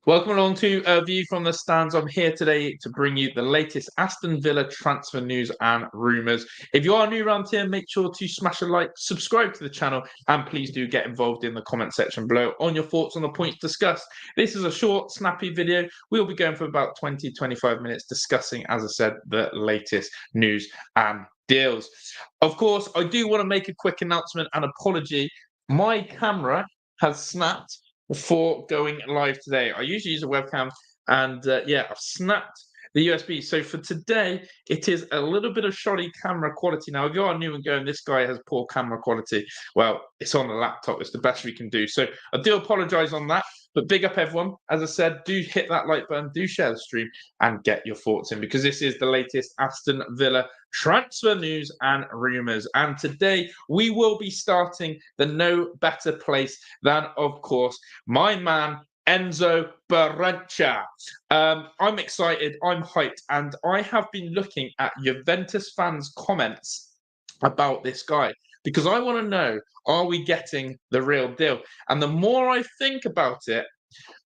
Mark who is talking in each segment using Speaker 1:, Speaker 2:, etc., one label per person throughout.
Speaker 1: Welcome along to a view from the stands. I'm here today to bring you the latest Aston Villa transfer news and rumours. If you are new around here, make sure to smash a like, subscribe to the channel, and please do get involved in the comment section below on your thoughts on the points discussed. This is a short, snappy video. We'll be going for about 20-25 minutes discussing, as I said, the latest news and deals. Of course, I do want to make a quick announcement and apology. My camera has snapped before going live today. I usually use a webcam, and I've snapped the USB. So for today, it is a little bit of shoddy camera quality. Now, if you are new and going, this guy has poor camera quality, well, it's on the laptop. It's the best we can do. So I do apologize on that. But big up everyone. As I said, do hit that like button, do share the stream, and get your thoughts in, because this is the latest Aston Villa transfer news and rumours. And today we will be starting the no better place than, of course, my man, Enzo Barrenchea. I'm excited, I'm hyped, and I have been looking at Juventus fans' comments about this guy, because I want to know, are we getting the real deal? And the more I think about it,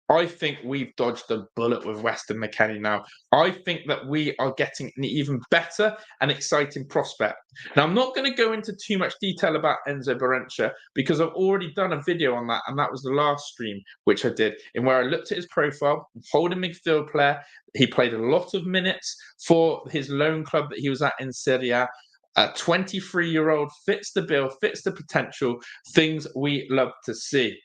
Speaker 1: I think we've dodged a bullet with Weston McKennie now. I think that we are getting an even better and exciting prospect. Now, I'm not going to go into too much detail about Enzo Barrenchea, because I've already done a video on that, and that was the last stream which I did, in where I looked at his profile, holding midfield player. He played a lot of minutes for his loan club that he was at in Serie A. A 23-year-old, fits the bill, fits the potential, things we love to see.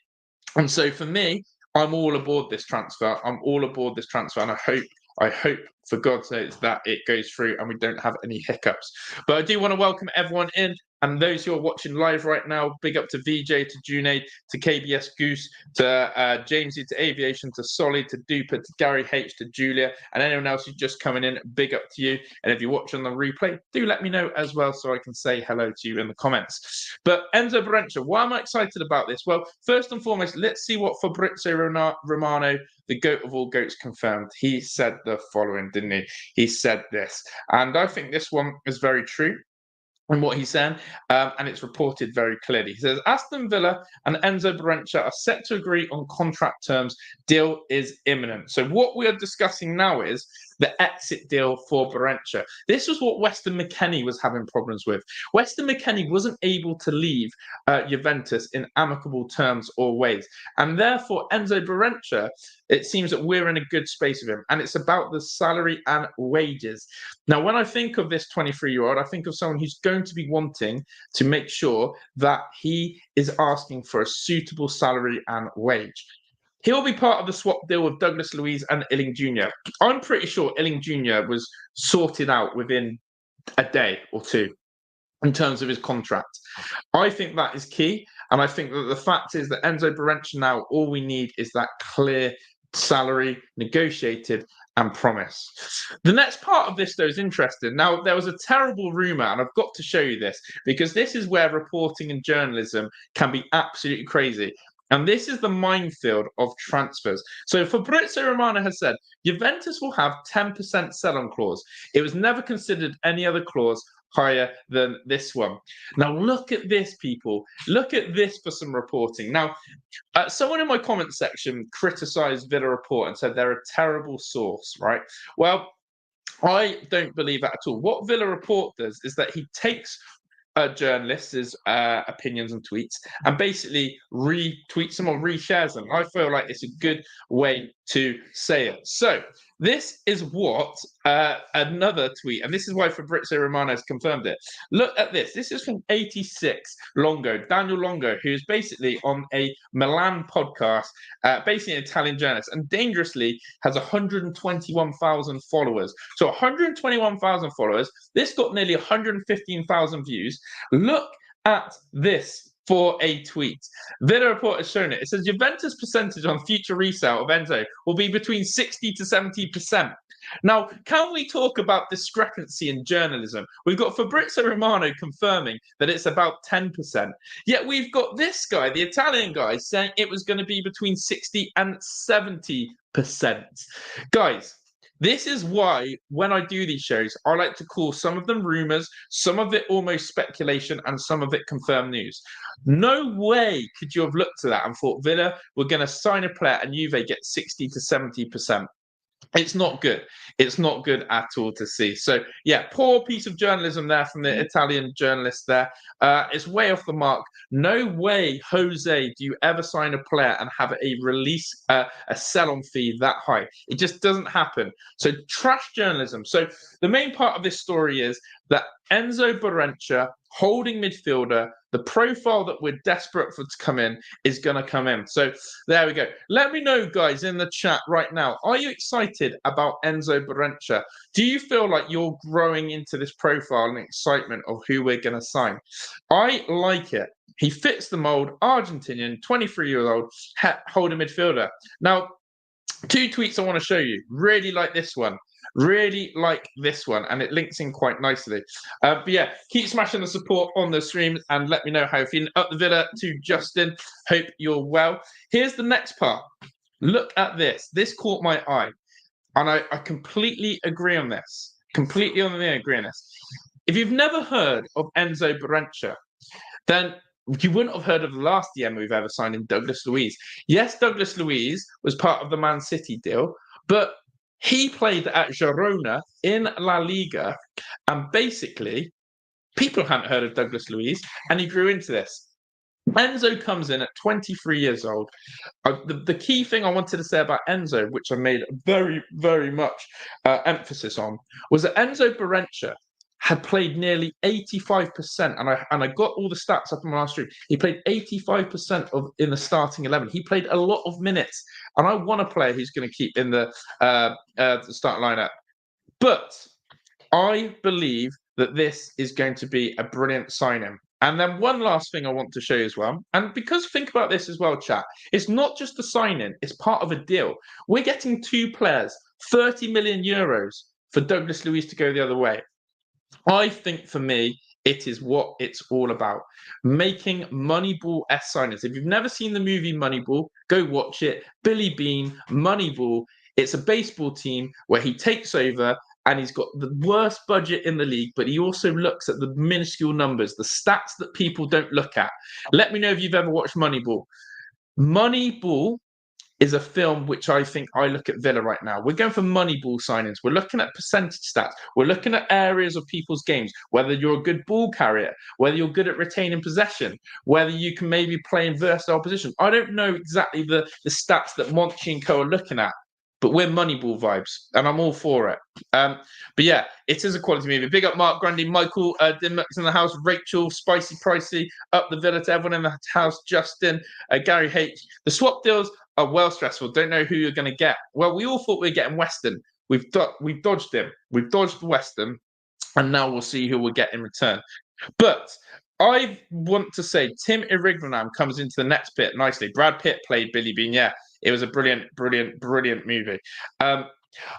Speaker 1: And so for me, I'm all aboard this transfer. I'm all aboard this transfer, and I hope for God's sake that it goes through and we don't have any hiccups. But I do want to welcome everyone in, and those who are watching live right now, big up to VJ, to Junaid, to KBS Goose, to Jamesy, to Aviation, to Solly, to Duper, to Gary H, to Julia, and anyone else who's just coming in, big up to you. And if you're watching the replay, do let me know as well, so I can say hello to you in the comments. But Enzo Barrenchea, why am I excited about this? Well, first and foremost, let's see what Fabrizio Romano, the GOAT of all GOATs, confirmed. He said the following, didn't he? He said this, and I think this one is very true in what he's saying, and it's reported very clearly. He says, Aston Villa and Enzo Barrenchea are set to agree on contract terms. Deal is imminent. So what we are discussing now is the exit deal for Barrenchea. This was what Weston McKennie was having problems with. Weston McKennie wasn't able to leave Juventus in amicable terms or ways. And therefore, Enzo Barrenchea, it seems that we're in a good space with him. And it's about the salary and wages. Now, when I think of this 23-year-old, I think of someone who's going to be wanting to make sure that he is asking for a suitable salary and wage. He'll be part of the swap deal with Douglas Luiz and Illing Jr. I'm pretty sure Illing Jr. was sorted out within a day or two in terms of his contract. I think that is key. And I think that the fact is that Enzo Barrenchea now, all we need is that clear salary, negotiated, and promise. The next part of this, though, is interesting. Now, there was a terrible rumour, and I've got to show you this, because this is where reporting and journalism can be absolutely crazy. And this is the minefield of transfers. So Fabrizio Romano has said, Juventus will have 10% sell-on clause. It was never considered any other clause higher than this one. Now, look at this, people. Look at this for some reporting. Now, someone in my comment section criticised Villa Report and said they're a terrible source, right? Well, I don't believe that at all. What Villa Report does is that he takes journalists' opinions and tweets and basically retweets them or reshares them. I feel like it's a good way to say it. So this is what another tweet, and this is why Fabrizio Romano has confirmed it. Look at this. This is from 86 Longo, Daniel Longo, who's basically on a Milan podcast, basically an Italian journalist, and dangerously has 121,000 followers. So 121,000 followers. This got nearly 115,000 views. Look at this for a tweet. Villa Report has shown it. It says Juventus' percentage on future resale of Enzo will be between 60 to 70%. Now, can we talk about discrepancy in journalism? We've got Fabrizio Romano confirming that it's about 10%. Yet we've got this guy, the Italian guy, saying it was going to be between 60 and 70%. Guys, This is why when I do these shows, I like to call some of them rumors, some of it almost speculation, and some of it confirmed news. No way could you have looked at that and thought Villa were going to sign a player and Juve get 60 to 70%. It's not good. It's not good at all to see. So, yeah, poor piece of journalism there from the Italian journalist there. It's way off the mark. No way, Jose, do you ever sign a player and have a release, a sell-on fee that high. It just doesn't happen. So, trash journalism. So, the main part of this story is that Enzo Barrenchea, holding midfielder, the profile that we're desperate for to come in is going to come in. So there we go. Let me know, guys, in the chat right now. Are you excited about Enzo Barrenchea? Do you feel like you're growing into this profile and excitement of who we're going to sign? I like it. He fits the mold. Argentinian, 23-year-old, holding midfielder. Now, 2 tweets I want to show you. Really like this one. Really like this one, and it links in quite nicely. But yeah, keep smashing the support on the stream and let me know how you're feeling. Up the Villa to Justin. Hope you're well. Here's the next part. Look at this. This caught my eye, and I completely agree on this. Completely on the agree on this. If you've never heard of Enzo Barrenchea, then you wouldn't have heard of the last DM we've ever signed in Douglas Luiz. Yes, Douglas Luiz was part of the Man City deal, but he played at Girona in La Liga, and basically, people hadn't heard of Douglas Luiz, and he grew into this. Enzo comes in at 23 years old. The key thing I wanted to say about Enzo, which I made very, very much emphasis on, was that Enzo Barrenchea had played nearly 85%, and I got all the stats up on my last stream. He played 85% in the starting 11. He played a lot of minutes, and I want a player who's going to keep in the starting lineup. But I believe that this is going to be a brilliant signing. And then one last thing I want to show you as well, and because think about this as well, chat, it's not just a signing, it's part of a deal. We're getting 2 players, 30 million euros for Douglas Luiz to go the other way. I think for me, it is what it's all about. Making Moneyball-esque signings. If you've never seen the movie Moneyball, go watch it. Billy Beane, Moneyball. It's a baseball team where he takes over and he's got the worst budget in the league, but he also looks at the minuscule numbers, the stats that people don't look at. Let me know if you've ever watched Moneyball. Moneyball is a film which I think I look at Villa right now. We're going for Moneyball signings. We're looking at percentage stats. We're looking at areas of people's games, whether you're a good ball carrier, whether you're good at retaining possession, whether you can maybe play in versatile positions. I don't know exactly the stats that Monchi and co are looking at, but we're Moneyball vibes, and I'm all for it. But yeah, it is a quality movie. Big up Mark Grundy, Michael Dimmock's in the house, Rachel, Spicy Pricey, up the Villa to everyone in the house, Justin, Gary H. The swap deals are well stressful. Don't know who you're going to get. Well, we all thought we were getting Weston. We've dodged him. We've dodged Weston, and now we'll see who we'll get in return. But I want to say Tim Irigmanam comes into the next bit nicely. Brad Pitt played Billy Beane. Yeah, it was a brilliant, brilliant, brilliant movie.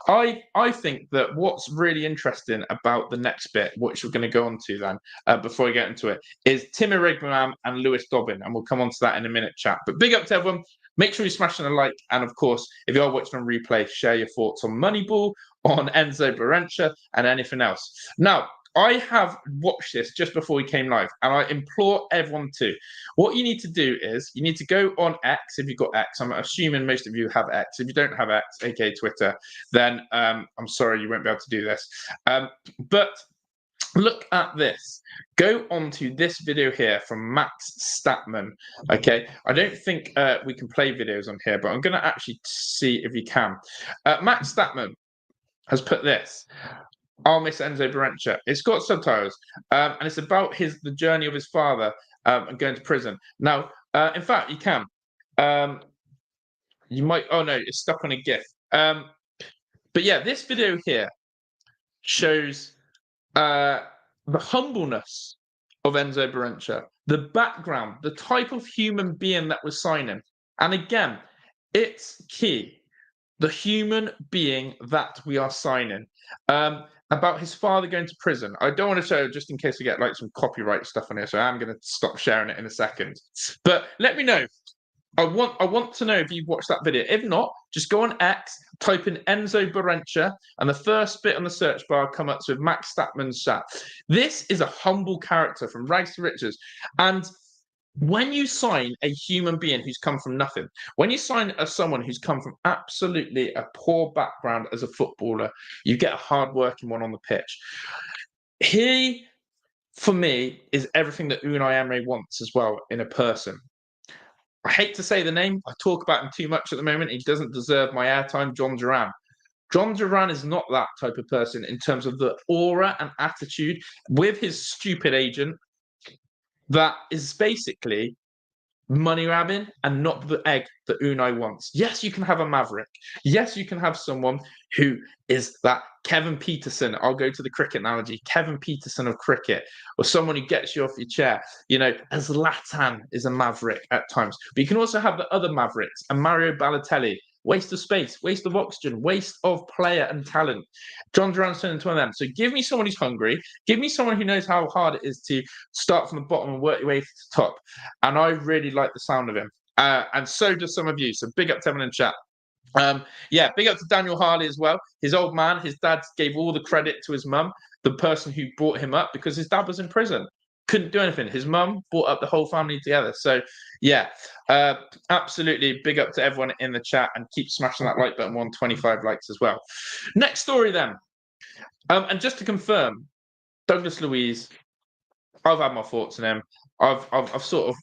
Speaker 1: I think that what's really interesting about the next bit, which we're going to go on to then, before we get into it, is Tim Irigmanam and Lewis Dobbin, and we'll come on to that in a minute, chat. But big up to everyone. Make sure you're smashing a like, and of course, if you are watching on replay, share your thoughts on Moneyball, on Enzo Barrenchea, and anything else. Now, I have watched this just before we came live, and I implore everyone to. What you need to do is you need to go on X if you've got X. I'm assuming most of you have X. If you don't have X, aka Twitter, then I'm sorry you won't be able to do this. But look at this. Go on to this video here from Max Statman. Okay, I don't think we can play videos on here, but I'm going to actually see if we can. Max Statman has put this. I'll miss Enzo Barrenchea. It's got subtitles, and it's about the journey of his father and going to prison. Now, in fact, you can. You might. Oh no, it's stuck on a GIF. But yeah, this video here shows the humbleness of Enzo Barrenchea, the background, the type of human being that was signing, and again, it's key. The human being that we are signing. About his father going to prison. I don't want to show just in case we get like some copyright stuff on here, so I'm going to stop sharing it in a second. But let me know I want to know if you've watched that video. If not, just go on X, type in Enzo Barrenchea, and the first bit on the search bar come up with Max Statman's chat. This is a humble character from rags to riches. And when you sign a human being who's come from nothing, when you sign someone who's come from absolutely a poor background as a footballer, you get a hard-working one on the pitch. He, for me, is everything that Unai Emery wants as well in a person. I hate to say the name. I talk about him too much at the moment. He doesn't deserve my airtime. John Duran. John Duran is not that type of person in terms of the aura and attitude with his stupid agent that is basically money grabbing and not the egg that Unai wants. Yes, you can have a maverick. Yes, you can have someone who is that Kevin Peterson. I'll go to the cricket analogy. Kevin Peterson of cricket, or someone who gets you off your chair. You know, as Zlatan is a maverick at times. But you can also have the other mavericks, and Mario Balotelli. Waste of space, waste of oxygen, waste of player and talent. John Duran's turned into one of them. So give me someone who's hungry. Give me someone who knows how hard it is to start from the bottom and work your way to the top. And I really like the sound of him. And so does some of you. So big up to everyone in chat. Big up to Daniel Harley as well. His old man, his dad gave all the credit to his mum, the person who brought him up, because his dad was in prison. Couldn't do anything. His mum brought up the whole family together. So, absolutely big up to everyone in the chat, and keep smashing that like button. 125 likes as well. Next story then. And just to confirm, Douglas Luiz, I've had my thoughts on him. I've sort of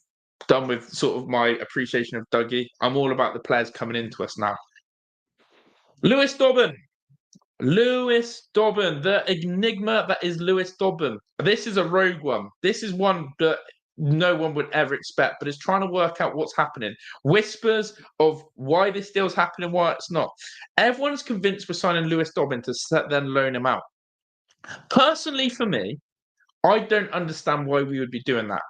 Speaker 1: done with sort of my appreciation of Dougie. I'm all about the players coming into us now. Lewis Dobbin, the enigma that is Lewis Dobbin. This is a rogue one. This is one that no one would ever expect, but it's trying to work out what's happening. Whispers of why this deal's happening, why it's not. Everyone's convinced we're signing Lewis Dobbin to then loan him out. Personally, for me, I don't understand why we would be doing that.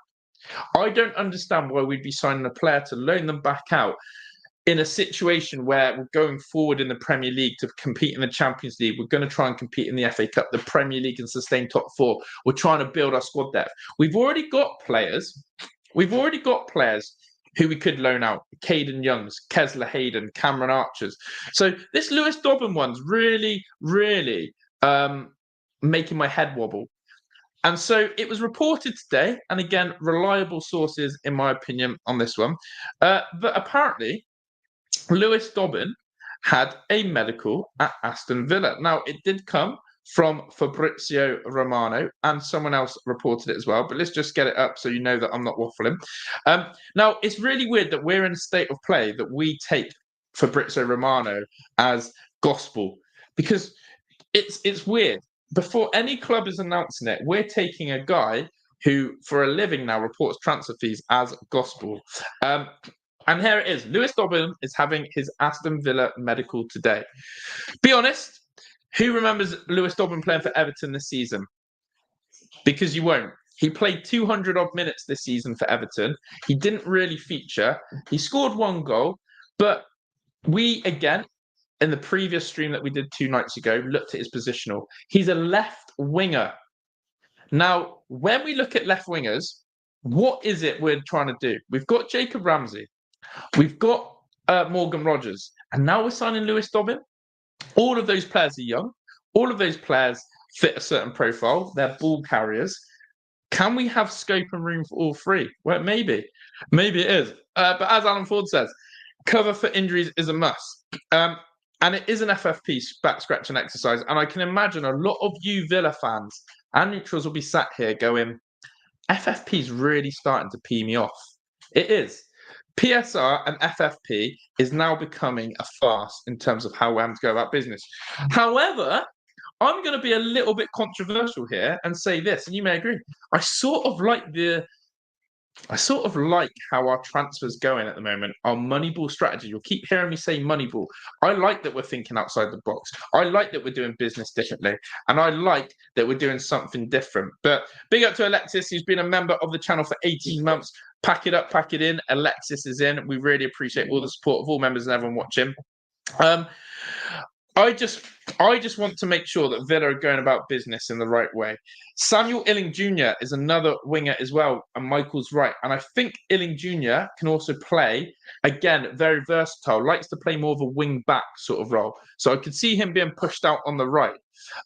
Speaker 1: I don't understand why we'd be signing a player to loan them back out in a situation where we're going forward in the Premier League to compete in the Champions League. We're going to try and compete in the FA Cup, the Premier League, and sustain top four. We're trying to build our squad depth. We've already got players who we could loan out. Caden Youngs, Kesler Hayden, Cameron Archers. So this Lewis Dobbin one's really, really making my head wobble. And so it was reported today, and again, reliable sources, in my opinion, on this one, that apparently Lewis Dobbin had a medical at Aston Villa. Now, it did come from Fabrizio Romano, and someone else reported it as well, but let's just get it up so you know that I'm not waffling. Now, it's really weird that we're in a state of play that we take Fabrizio Romano as gospel, because it's weird. Before any club is announcing it, we're taking a guy who, for a living now, reports transfer fees as gospel. And here it is. Lewis Dobbin is having his Aston Villa medical today. Be honest, who remembers Lewis Dobbin playing for Everton this season? Because you won't. He played 200-odd minutes this season for Everton. He didn't really feature. He scored one goal. But we, again, in the previous stream that we did 2 nights ago, looked at his positional. He's a left winger. Now, when we look at left wingers, what is it we're trying to do? We've got Jacob Ramsey. We've got Morgan Rogers. And now we're signing Lewis Dobbin. All of those players are young. All of those players fit a certain profile. They're ball carriers. Can we have scope and room for all three? Well, maybe. Maybe it is. But as Alan Ford says, cover for injuries is a must. And it is an FFP back-scratching exercise. And I can imagine a lot of you Villa fans and neutrals will be sat here going, FFP is really starting to pee me off. It is. PSR and FFP is now becoming a farce in terms of how we're having to go about business. However, I'm going to be a little bit controversial here and say this, and you may agree. I sort of like how our transfer's going at the moment, our Moneyball strategy. You'll keep hearing me say Moneyball. I like that we're thinking outside the box. I like that we're doing business differently. And I like that we're doing something different. But big up to Alexis, who's been a member of the channel for 18 months. Pack it up, pack it in. Alexis is in. We really appreciate all the support of all members and everyone watching. I just want to make sure that Villa are going about business in the right way. Samuel Illing Jr. is another winger as well, and Michael's right. And I think Illing Jr. can also play, again, very versatile, likes to play more of a wing back sort of role. So I could see him being pushed out on the right.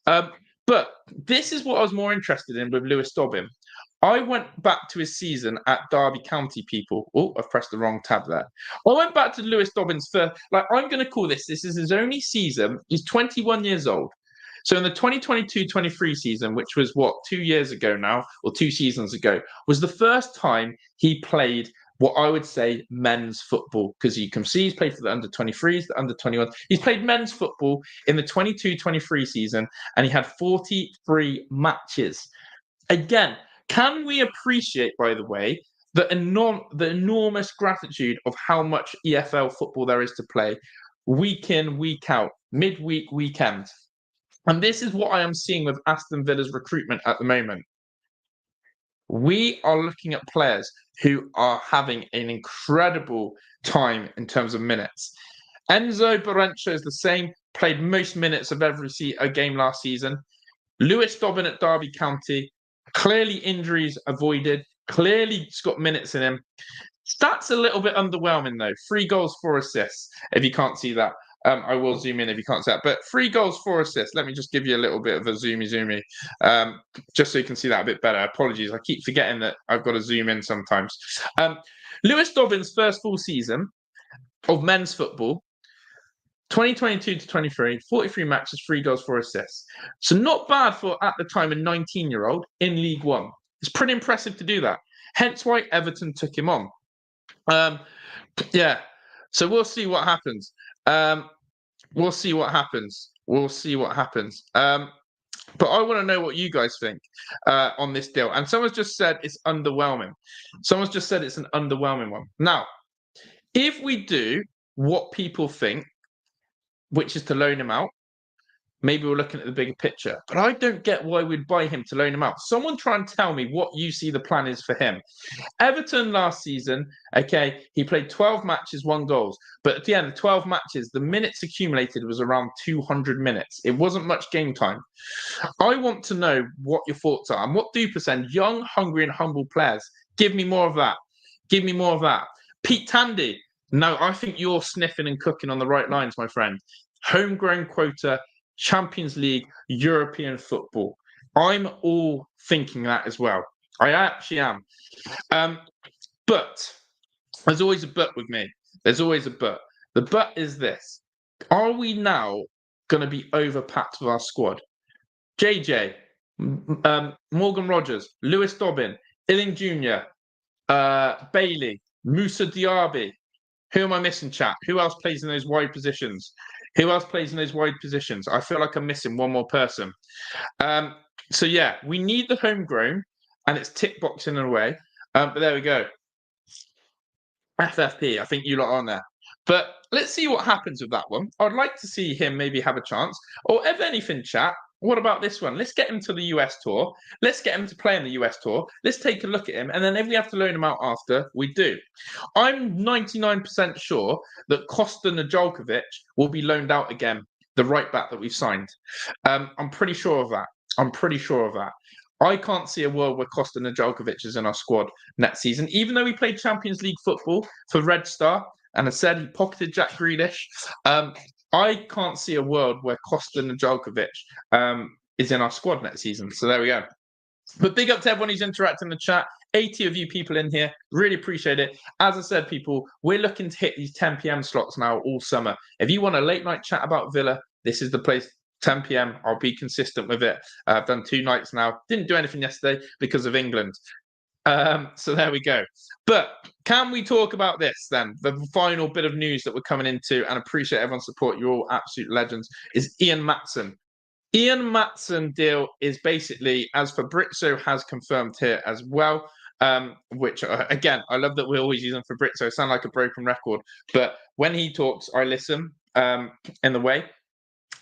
Speaker 1: But this is what I was more interested in with Lewis Dobbin. I went back to his season at Derby County, people. Oh, I've pressed the wrong tab there. I went back to Lewis Dobbin's first, I'm going to call this is his only season. He's 21 years old. So in the 2022-23 season, which was 2 years ago now, or 2 seasons ago, was the first time he played what I would say men's football, because you can see he's played for the under-23s, the under-21s. He's played men's football in the 22-23 season, and he had 43 matches. Again, can we appreciate, by the way, the enormous gratitude of how much EFL football there is to play week in, week out, midweek, weekend? And this is what I am seeing with Aston Villa's recruitment at the moment. We are looking at players who are having an incredible time in terms of minutes. Enzo Barrenchea is the same, played most minutes of every game last season. Lewis Dobbin at Derby County, clearly injuries avoided, clearly he's got minutes in him. Stats a little bit underwhelming though. 3 goals, 4 assists, if you can't see that. I will zoom in if you can't see that. But 3 goals, 4 assists. Let me just give you a little bit of a zoomy, just so you can see that a bit better. Apologies, I keep forgetting that I've got to zoom in sometimes. Lewis Dobbin's first full season of men's football, 2022-23, 43 matches, 3 goals, 4 assists. So not bad for, at the time, a 19-year-old in League One. It's pretty impressive to do that. Hence why Everton took him on. Yeah, so we'll see what happens. We'll see what happens. But I want to know what you guys think on this deal. And someone's just said it's underwhelming. Someone's just said it's an underwhelming one. Now, if we do what people think, which is to loan him out, maybe we're looking at the bigger picture. But I don't get why we'd buy him to loan him out. Someone try and tell me what you see the plan is for him. Everton last season, okay, he played 12 matches, 1 goal. But at the end of 12 matches, the minutes accumulated was around 200 minutes. It wasn't much game time. I want to know what your thoughts are. And what Duper said, young, hungry and humble players. Give me more of that. Give me more of that. Pete Tandy. No, I think you're sniffing and cooking on the right lines, my friend. Homegrown quota, Champions League, European football. I'm all thinking that as well. I actually am. But there's always a but with me. There's always a but. The but is this. Are we now going to be overpacked with our squad? JJ, Morgan Rogers, Lewis Dobbin, Illing Jr., Bailey, Moussa Diaby. Who am I missing, chat? Who else plays in those wide positions? I feel like I'm missing one more person. So, yeah, we need the homegrown, and it's tick boxing in a way. But there we go. FFP, I think you lot are on there. But let's see what happens with that one. I'd like to see him maybe have a chance. Or if anything, chat, what about this one? Let's get him to the US tour. Let's get him to play in the US tour. Let's take a look at him. And then if we have to loan him out after, we do. I'm 99% sure that Kosta Nedeljkovic will be loaned out again, the right back that we've signed. I'm pretty sure of that. I can't see a world where Kosta Nedeljkovic is in our squad next season, even though we played Champions League football for Red Star. And I said he pocketed Jack Grealish. I can't see a world where Kosta Nedeljkovic is in our squad next season. So there we go. But big up to everyone who's interacting in the chat. 80 of you people in here. Really appreciate it. As I said, people, we're looking to hit these 10 p.m. slots now all summer. If you want a late night chat about Villa, this is the place. 10 p.m. I'll be consistent with it. I've done 2 nights now. Didn't do anything yesterday because of England. So there we go. But can we talk about this then? The final bit of news that we're coming into, and appreciate everyone's support. You're all absolute legends. Is Ian Maatsen. Ian Maatsen deal is basically, as Fabrizio has confirmed here as well, which again, I love that we're always using Fabrizio. I sound like a broken record, but when he talks, I listen in the way.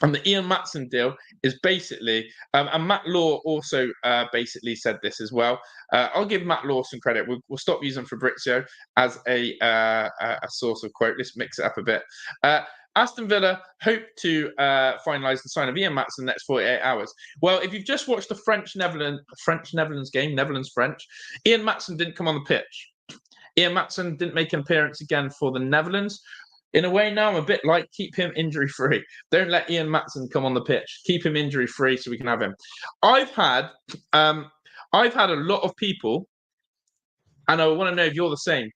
Speaker 1: And the Ian Maatsen deal is basically, and Matt Law also basically said this as well. I'll give Matt Law some credit. We'll stop using Fabrizio as a source of quote. Let's mix it up a bit. Aston Villa hope to finalise the sign of Ian Maatsen in the next 48 hours. Well, if you've just watched the French-Netherlands game, Netherlands-French, Ian Maatsen didn't come on the pitch. Ian Maatsen didn't make an appearance again for the Netherlands. In a way now, I'm a bit like, keep him injury-free. Don't let Ian Maatsen come on the pitch. Keep him injury-free so we can have him. I've had a lot of people, and I want to know if you're the same,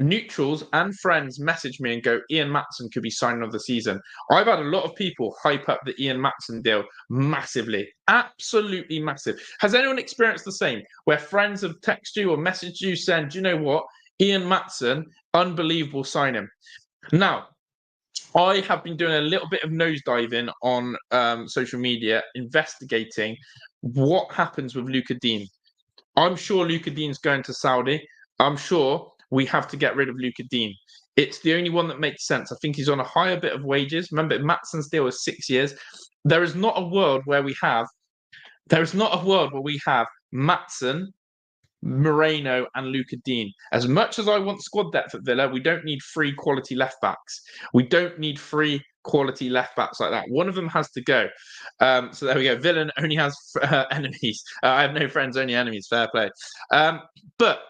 Speaker 1: neutrals and friends message me and go, Ian Maatsen could be signing of the season. I've had a lot of people hype up the Ian Maatsen deal massively, absolutely massive. Has anyone experienced the same, where friends have texted you or messaged you saying, do you know what, Ian Maatsen, unbelievable, sign him. Now, I have been doing a little bit of nosediving on social media, investigating what happens with Lucas Digne. I'm sure Lucas Digne's going to Saudi. I'm sure we have to get rid of Lucas Digne. It's the only one that makes sense. I think he's on a higher bit of wages. Remember, Maatsen's deal was 6 years. There is not a world where we have Maatsen, Moreno, and Lucas Digne. As much as I want squad depth at Villa, we don't need 3 quality left backs. We don't need 3 quality left backs like that. One of them has to go. So there we go. Villa only has enemies. I have no friends, only enemies. Fair play. But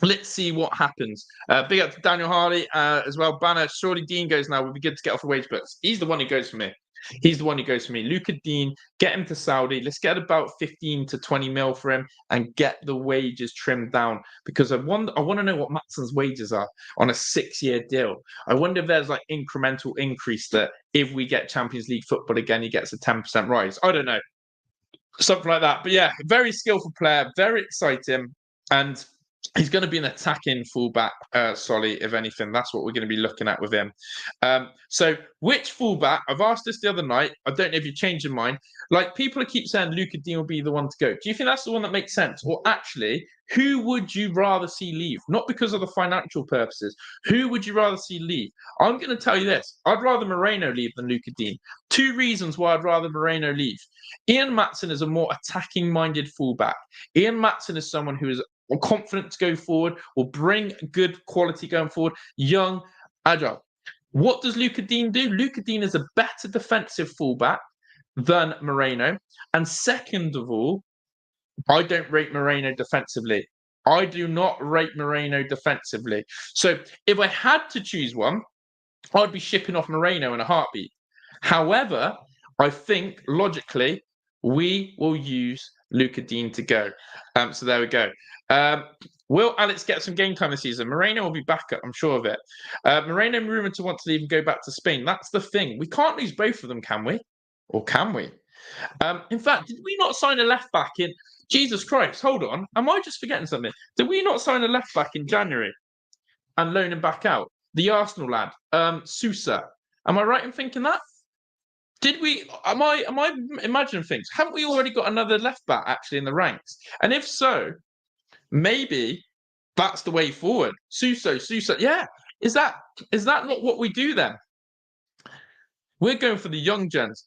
Speaker 1: let's see what happens. Big up to Daniel Harley as well. Banner, surely Dean goes now. Would be good to get off the wage books. He's the one who goes for me. Lucas Digne, get him to Saudi. Let's get about 15 to 20 mil for him and get the wages trimmed down. Because I want to know what Maatsen's wages are on a 6-year deal. I wonder if there's like incremental increase that if we get Champions League football again, he gets a 10% rise. I don't know. Something like that. But yeah, very skillful player, very exciting. And he's going to be an attacking fullback, Solly, if anything. That's what we're going to be looking at with him. So which fullback? I've asked this the other night. I don't know if you changed your mind. Like, people keep saying Lucas Digne will be the one to go. Do you think that's the one that makes sense? Or actually, who would you rather see leave? Not because of the financial purposes. Who would you rather see leave? I'm going to tell you this. I'd rather Moreno leave than Lucas Digne. 2 reasons why I'd rather Moreno leave. Ian Maatsen is a more attacking-minded fullback. Ian Maatsen is someone who is confident to go forward, will bring good quality going forward, young, agile. What does Lucas Digne do? Lucas Digne is a better defensive fullback than Moreno. And second of all, I don't rate Moreno defensively. I do not rate Moreno defensively. So if I had to choose one, I'd be shipping off Moreno in a heartbeat. However, I think logically, we will use Lucas Digne to go. So there we go. Will Alex get some game time this season? Moreno will be back up, I'm sure of it. Moreno rumoured to want to leave and go back to Spain. That's the thing. We can't lose both of them, can we? Or can we? In fact, did we not sign a left back in... Jesus Christ, hold on. Am I just forgetting something? Did we not sign a left back in January and loan him back out? The Arsenal lad, Sousa. Am I right in thinking that? Did we? Am I imagining things? Haven't we already got another left back actually in the ranks? And if so, maybe that's the way forward. Sousa. Yeah. Is that not what we do then? We're going for the young gens.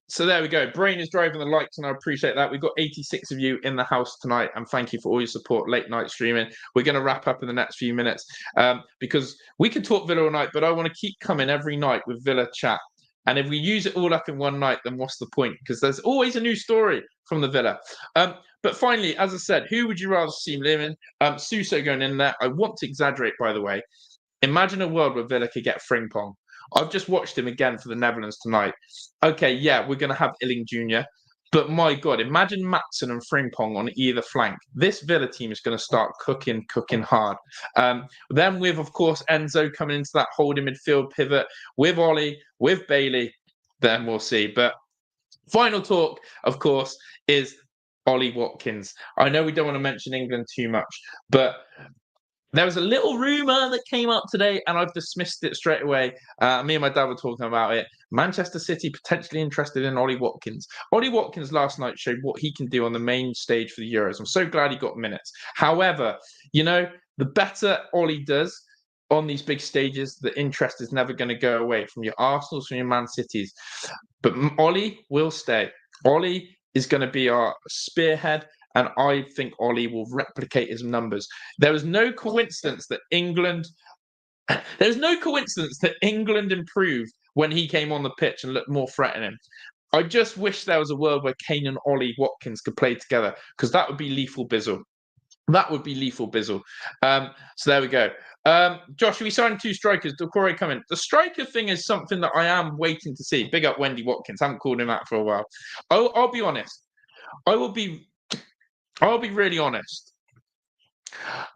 Speaker 1: So there we go. Brain is driving the likes, and I appreciate that. We've got 86 of you in the house tonight, and thank you for all your support, late night streaming. We're going to wrap up in the next few minutes because we can talk Villa all night, but I want to keep coming every night with Villa chat. And if we use it all up in one night, then what's the point? Because there's always a new story from the Villa. But finally, as I said, who would you rather see living? Sousa going in there. I want to exaggerate, by the way. Imagine a world where Villa could get Frimpong. I've just watched him again for the Netherlands tonight. Okay, yeah, we're going to have Illing Jr., but my God, imagine Maatsen and Frimpong on either flank. This Villa team is going to start cooking hard. Then with, of course, Enzo coming into that holding midfield pivot, with Ollie, with Bailey, then we'll see. But final talk, of course, is Ollie Watkins. I know we don't want to mention England too much, but there was a little rumour that came up today, and I've dismissed it straight away. Me and my dad were talking about it. Manchester City potentially interested in Ollie Watkins. Ollie Watkins last night showed what he can do on the main stage for the Euros. I'm so glad he got minutes. However, you know, the better Ollie does on these big stages, the interest is never going to go away from your Arsenals, from your Man Cities. But Ollie will stay. Ollie is going to be our spearhead. And I think Ollie will replicate his numbers. There is no coincidence that England There's no coincidence that England improved when he came on the pitch and looked more threatening. I just wish there was a world where Kane and Ollie Watkins could play together, because that would be lethal bizzle. That would be lethal bizzle. So there we go. Josh, we signed 2 strikers. Doucouré coming. The striker thing is something that I am waiting to see. Big up Wendy Watkins. Haven't called him out for a while. I'll be honest. I'll be really honest.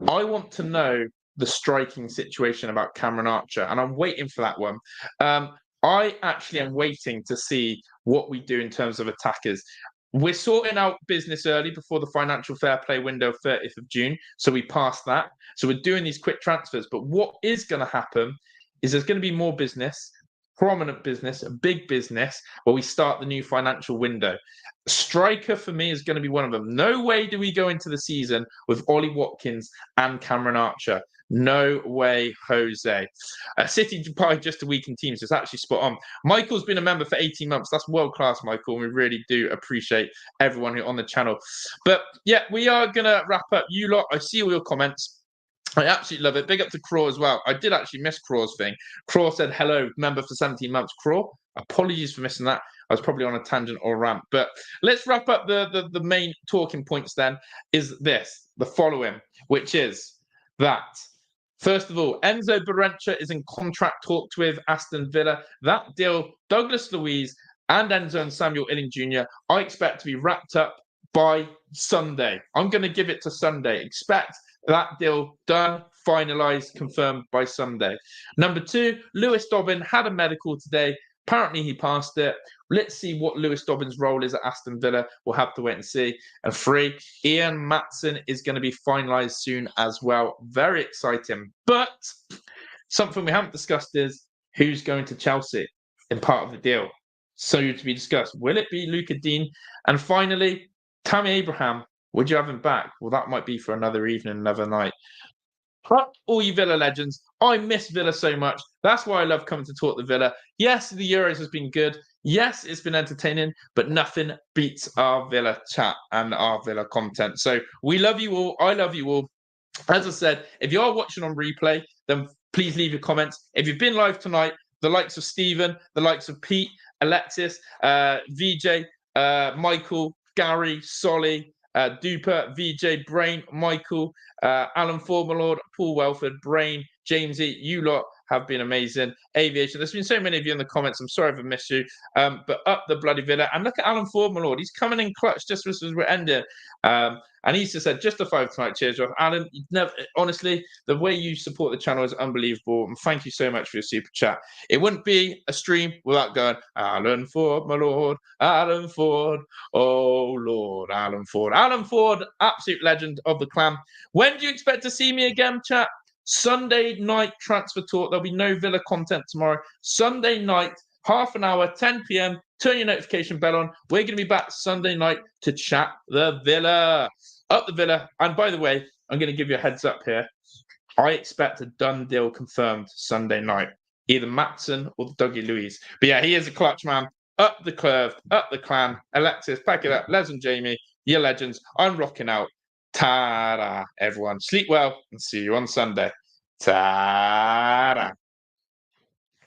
Speaker 1: I want to know the striking situation about Cameron Archer, and I'm waiting for that one. I actually am waiting to see what we do in terms of attackers. We're sorting out business early before the financial fair play window of 30th of June. So we passed that. So we're doing these quick transfers. But what is going to happen is there's going to be more business, prominent business, a big business, where we start the new financial window. Striker for me is going to be one of them. No way do we go into the season with Ollie Watkins and Cameron Archer. No way, Jose. City by just a weakened team, so it's actually spot on. Michael's been a member for 18 months. That's world class, Michael. And we really do appreciate everyone who's on the channel. But yeah, we are going to wrap up. You lot, I see all your comments. I absolutely love it. Big up to Craw as well. I did actually miss Craw's thing. Craw said, hello, member for 17 months. Craw, apologies for missing that. I was probably on a tangent or a rant. But let's wrap up the main talking points then, is this, the following, which is that, first of all, Enzo Barrenchea is in contract talks with Aston Villa. That deal, Douglas Luiz and Enzo and Samuel Illing Jr., I expect to be wrapped up by Sunday. I'm going to give it to Sunday. Expect that deal done, finalised, confirmed by Sunday. Number 2, Lewis Dobbin had a medical today. Apparently he passed it. Let's see what Lewis Dobbin's role is at Aston Villa. We'll have to wait and see. And 3, Ian Maatsen is going to be finalised soon as well. Very exciting. But something we haven't discussed is who's going to Chelsea in part of the deal. So to be discussed. Will it be Luca Dean? And finally, Tammy Abraham. Would you have him back? Well, that might be for another evening, another night. But all you Villa legends, I miss Villa so much. That's why I love coming to talk the Villa. Yes, the Euros has been good. Yes, it's been entertaining, but nothing beats our Villa chat and our Villa content. So we love you all. I love you all. As I said, if you are watching on replay, then please leave your comments. If you've been live tonight, the likes of Stephen, the likes of Pete, Alexis, VJ, Michael, Gary, Solly, Duper, VJ, Brain, Michael, Alan Formalord, Paul Welford, Brain, Jamesy, you lot have been amazing. Aviation, there's been so many of you in the comments. I'm sorry if I missed you. But up the bloody Villa. And look at Alan Formalord. He's coming in clutch just as we're ending. And he's just said, just a 5 tonight. Cheers, Rob. Alan, honestly, the way you support the channel is unbelievable. And thank you so much for your super chat. It wouldn't be a stream without going, Alan Ford, my lord, Alan Ford, oh Lord, Alan Ford. Alan Ford, absolute legend of the clan. When do you expect to see me again, chat? Sunday night transfer talk. There'll be no Villa content tomorrow. Sunday night, half an hour, 10 p.m. Turn your notification bell on. We're going to be back Sunday night to chat the Villa. Up the Villa. And by the way, I'm going to give you a heads up here. I expect a done deal confirmed Sunday night. Either Maatsen or Douglas Luiz. But yeah, he is a clutch man. Up the curve, up the clan. Alexis, pack it up. Les and Jamie, your legends. I'm rocking out. Ta-da, everyone. Sleep well and see you on Sunday. Ta-da.